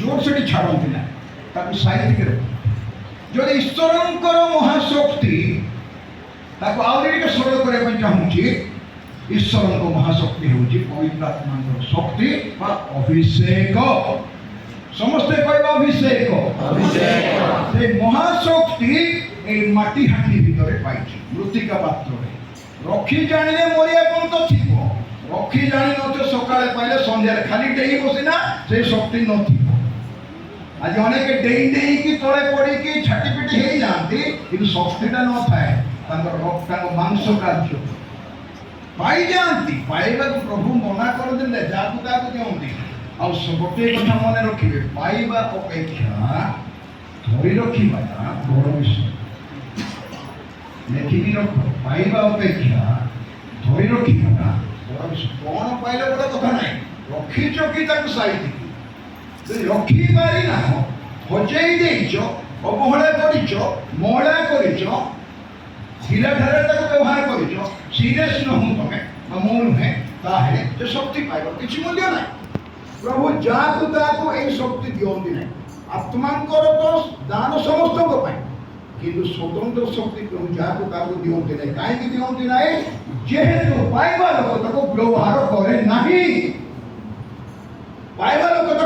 जोर से छाड़ती ना साइड के जो ईश्वर महाशक्ति आगे सरल करने चाहूँगी ईश्वर को महाशक्ति हूँ पवित्र आत्मा शक्ति अभिषेक समस्ते कह अभिषेक से महाशक्ति माटी हांडी भितर पाई मृत्तिका पात्र रखी जाने मरिया पर्यंत थी रखी जानी न सका पाइले सन्धार खाली डेई बसीना से शक्ति न आज अनेक डेई डेई की तले पड़ी छाटीपिटी हो जाती कि शक्तिटा न था मांस कार्य पाई जाती पाइबा प्रभु मना कर देले जाकु ताकु दियंती आ गोटे कथा मन रखिए पाइबा अपेक्षा धरी रखा बड़ विषय लेखिकी रख पाइबा अपेक्षा धरी रखा बड़ विषय कौन पाइले बड़ा कथा ना रखीच कि साइड रखी पारि ना हजई देच अवहेला कर महड़ा कर ढिला ढारे व्यवहार कर सीरियस न हूँ तुम मु नुहे तो शक्ति पाइब किसी मूल्य ना प्रभु जाकु ताकु ये शक्ति दियंती ना आत्मा तो दान समस्त किंतु स्वतंत्र शक्ति प्रभु जाकु ताकु दियंती ना कहीं दियंती ना जेहेतु पाइबा लोक व्यवहार करे नहीं पाइबा लोक